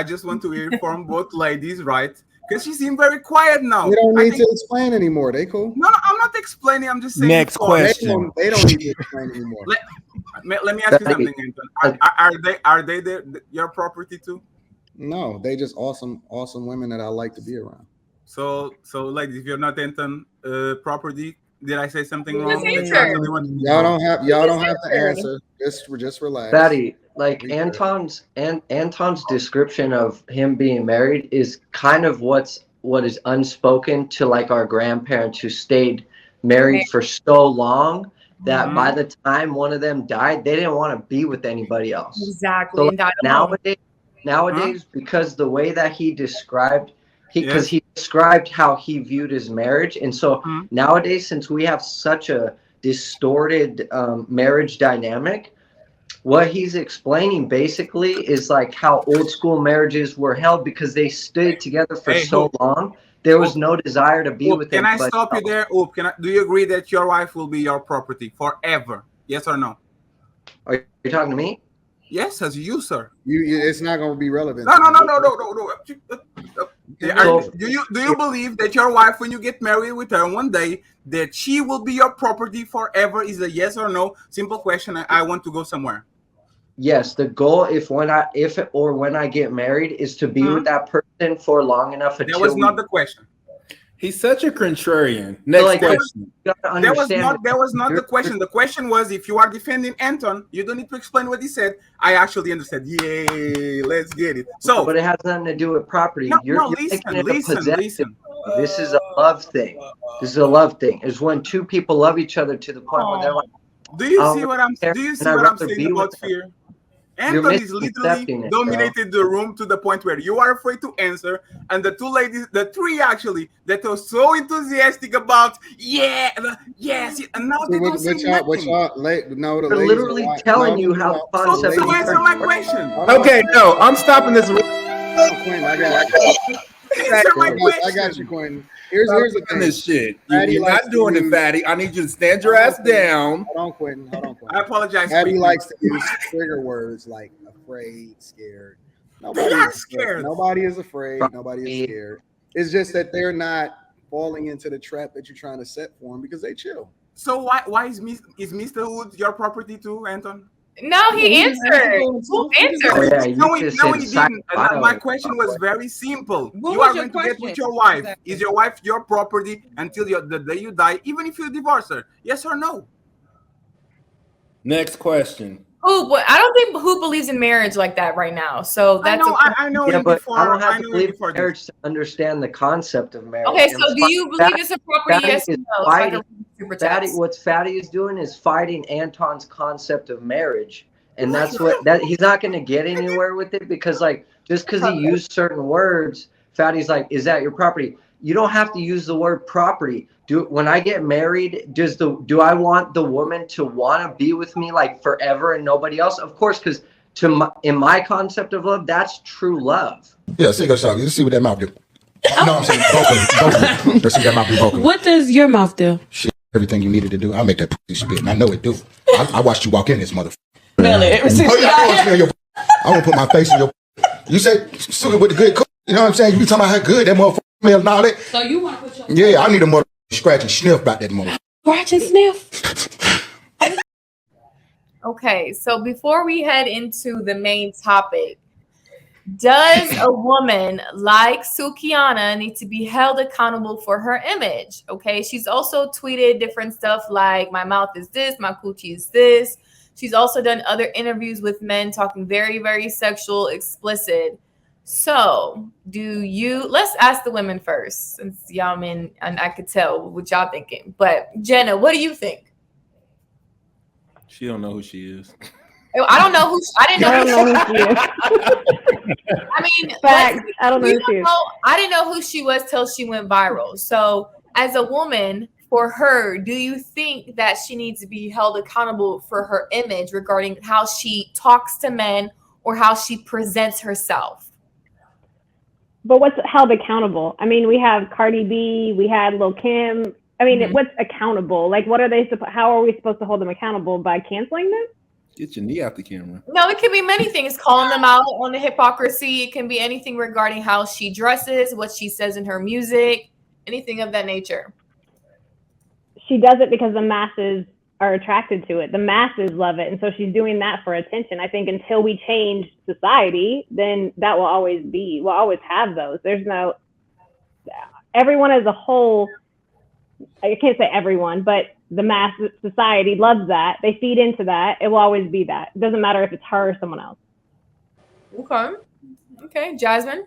I just want to hear from both ladies, right? Because she seemed very quiet now. They don't need to explain anymore. They cool. No, I'm not explaining. I'm just saying. Next question. They don't need to explain anymore. Let me ask you something, Anton. Are they your property too? No, they just awesome women that I like to be around. So ladies, if you're not Anton property, did I say something wrong? Y'all don't have to answer. Just relax. Fatty, like Anton's description of him being married is kind of what is unspoken to like our grandparents who stayed married for so long that by the time one of them died, they didn't want to be with anybody else. Exactly. So like, nowadays, because the way that he described, he described how he viewed his marriage, and so nowadays, since we have such a distorted marriage dynamic, what he's explaining basically is like how old school marriages were held because they stood together for so long. There was no desire to be with anybody. Can I stop you there? Do you agree that your wife will be your property forever? Yes or no? Are you talking to me? Yes, as you, sir. It's not going to be relevant. No. Do you believe that your wife, when you get married with her one day, that she will be your property forever? Is a yes or no? Simple question. I want to go somewhere. Yes, the goal when I get married is to be with that person for long enough. That was not the question. He's such a contrarian. Next question. That was not the question. The question was, if you are defending Anton, you don't need to explain what he said. I actually understand. Yay, let's get it. So, but it has nothing to do with property. Listen. This is a love thing. This is a love thing. It's when two people love each other to the point where they're like, do you see what I'm saying about fear? Anton is literally dominated the room to the point where you are afraid to answer, and the two ladies, the three actually, that are so enthusiastic about yes, and now they don't say nothing. They're literally telling you how the concept. So answer my question. Okay, no, I'm stopping this. Quentin, I got you, Quentin. Here's the thing. This shit. You're not doing it, Fatty. I need you to stand your ass down. Hold on, Quentin. I apologize. Fatty likes to use trigger words like afraid, scared. Nobody is scared. Nobody is afraid. Nobody is scared. It's just that they're not falling into the trap that you're trying to set for them because they chill. So why is Mr. Hood your property too, Anton? No, he answered. Who answered? No, he didn't. My question was very simple. You are going to get with your wife. Exactly. Is your wife your property until the day you die, even if you divorce her? Yes or no? Next question. But I don't think who believes in marriage like that right now. So that's I know. Yeah, but I don't have to believe in marriage to understand the concept of marriage. Okay, so do you believe it's a property? Yes or no? What Fatty is doing is fighting Anton's concept of marriage, and that's what he's not going to get anywhere with it because just because he used certain words, Fatty's like, is that your property? You don't have to use the word property. When I get married, do I want the woman to want to be with me like forever and nobody else? Of course, because in my concept of love, that's true love. Yeah, see, you see what that mouth do. You know what I'm saying? Both. Let's see that mouth be broken. What does your mouth do? Shit, everything you needed to do. I'll make that pussy spit, and I know it do. I watched you walk in this motherfucker. I won't put my face in your. You say sugar with the good cook. You know what I'm saying? You be talking about how good that motherfucker smell and all that. So you want to put your. Yeah, I need a motherfucker scratch and sniff about that motherfucker. Scratch and sniff. Okay, so before we head into the main topic, does a woman like Sukihana need to be held accountable for her image? Okay, she's also tweeted different stuff like my mouth is this, my coochie is this. She's also done other interviews with men talking very, very sexual, explicit. So let's ask the women first, since y'all men, and I could tell what y'all thinking. But Jenna, what do you think? She don't know who she is. I don't know who. I didn't know who she is. I mean, facts. I don't know who she is. I didn't know who she was till she went viral. So, as a woman, for her, do you think that she needs to be held accountable for her image regarding how she talks to men or how she presents herself? But what's held accountable? I mean, we have Cardi B, we had Lil Kim. I mean, what's accountable? Like, what are they? How are we supposed to hold them accountable by canceling them? Get your knee out the camera. No, it can be many things. Calling them out on the hypocrisy. It can be anything regarding how she dresses, what she says in her music, anything of that nature. She does it because the masses are attracted to it. The masses love it. And so she's doing that for attention. I think until we change society, then that will always be, we'll always have those. There's no, everyone as a whole, I can't say everyone, but the mass society loves that. They feed into that. It will always be that. It doesn't matter if it's her or someone else. Okay. Okay. Jasmine?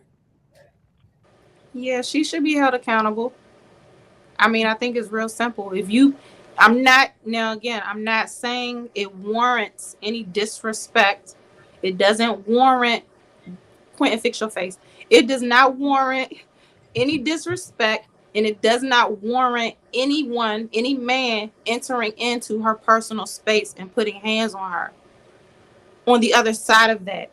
Yeah, she should be held accountable. I mean, I think it's real simple. I'm not saying it warrants any disrespect. It doesn't warrant, Quentin, fix your face. It does not warrant any disrespect, and it does not warrant any man entering into her personal space and putting hands on her. On the other side of that,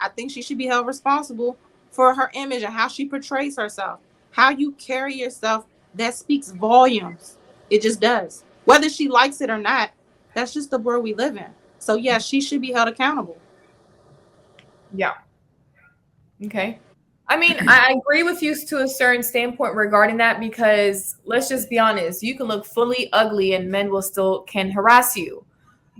I think she should be held responsible for her image and how she portrays herself. How you carry yourself, that speaks volumes. It just does. Whether she likes it or not, that's just the world we live in. So yeah, she should be held accountable. Yeah. Okay. I mean, I agree with you to a certain standpoint regarding that, because let's just be honest, you can look fully ugly and men can harass you.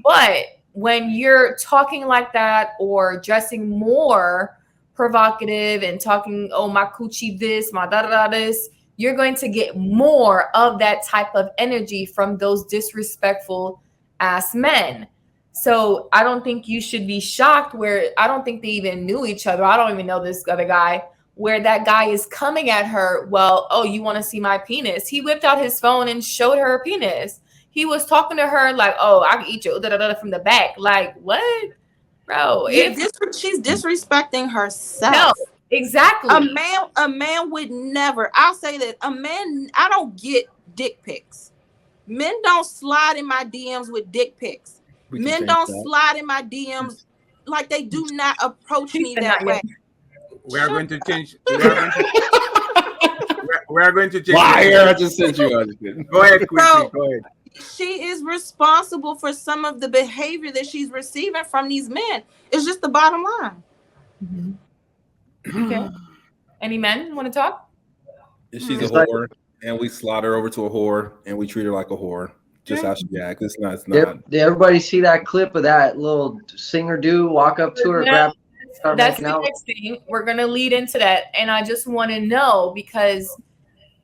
But when you're talking like that or dressing more provocative and talking, oh, my coochie this, my da-da-da this, you're going to get more of that type of energy from those disrespectful ass men. So I don't think you should be shocked where I don't think they even knew each other. I don't even know this other guy, where that guy is coming at her. Well, oh, you want to see my penis? He whipped out his phone and showed her a penis. He was talking to her like, oh, I can eat you from the back. Like, what? Bro, she's disrespecting herself. No, exactly. A man would never. I'll say that I don't get dick pics. Men don't slide in my DMs with dick pics. Men don't slide in my DMs like they do not approach me that way. We are going to change. We are going to change. Liar! I just sent you. Go ahead, Quincy. Go ahead. She is responsible for some of the behavior that she's receiving from these men. It's just the bottom line. Mm-hmm. Okay. Any men want to talk? She's a whore, and we slaughter her over to a whore, and we treat her like a whore. Just how she acts. It's not. Did everybody see that clip of that little singer dude walk up to her, grab? That's the next thing. We're gonna lead into that, and I just want to know, because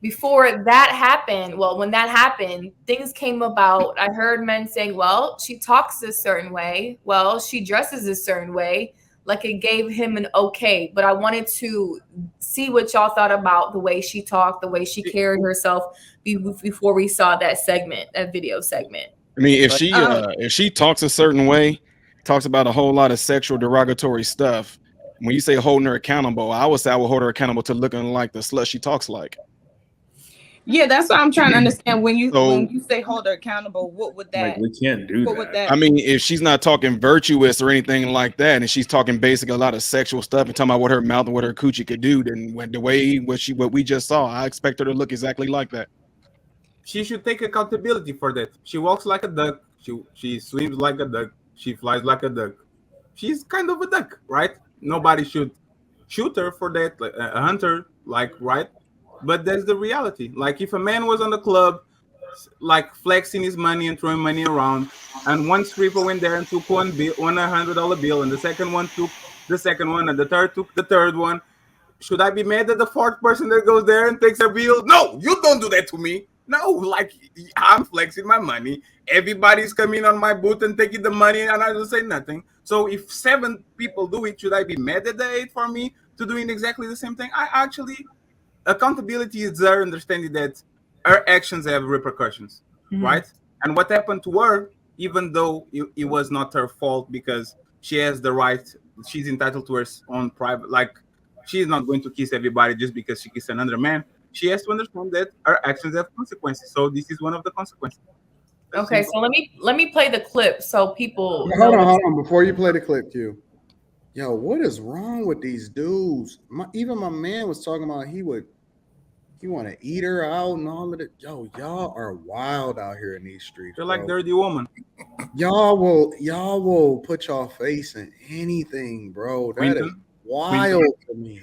before that happened, when that happened, things came about. I heard men saying, well, she talks a certain way. Well, she dresses a certain way. Like, it gave him an okay. But I wanted to see what y'all thought about the way she talked, the way she carried herself before we saw that video segment. I mean, if she talks a certain way, talks about a whole lot of sexual derogatory stuff, when you say holding her accountable, I would say I would hold her accountable to looking like the slut she talks like. Yeah, that's what I'm trying to understand. When you say hold her accountable, what would that? Like, we can't do that. I mean, if she's not talking virtuous or anything like that, and she's talking basically a lot of sexual stuff and talking about what her mouth and what her coochie could do, then what we just saw, I expect her to look exactly like that. She should take accountability for that. She walks like a duck. She swims like a duck. She flies like a duck. She's kind of a duck, right? Nobody should shoot her for that, like a hunter, right? But that's the reality. Like, if a man was on the club, like flexing his money and throwing money around, and one stripper went there and took one $100 bill, and the second one took the second one, and the third took the third one, should I be mad at the fourth person that goes there and takes a bill? No, you don't do that to me. No, like, I'm flexing my money. Everybody's coming on my booth and taking the money, and I don't say nothing. So if 7 people do it, should I be mad at the 8 for me to doing exactly the same thing? Accountability is her understanding that her actions have repercussions, right? And what happened to her, even though it was not her fault, because she has the right, she's entitled to her own private, like, she's not going to kiss everybody just because she kissed another man. She has to understand that her actions have consequences. So this is one of the consequences. Okay, so let me play the clip so people. Hold on. Before you play the clip, Q. Yo, what is wrong with these dudes? Even my man was talking about he would You want to eat her out and all of it. Yo, y'all are wild out here in these streets. You're like dirty woman. Y'all will put y'all face in anything, bro. That is wild to me.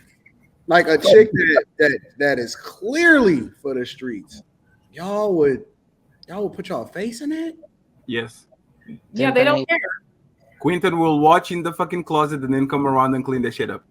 Like a chick that is clearly for the streets. Y'all would put y'all face in it? Yes. Yeah, they don't care. Quentin will watch in the fucking closet and then come around and clean the shit up.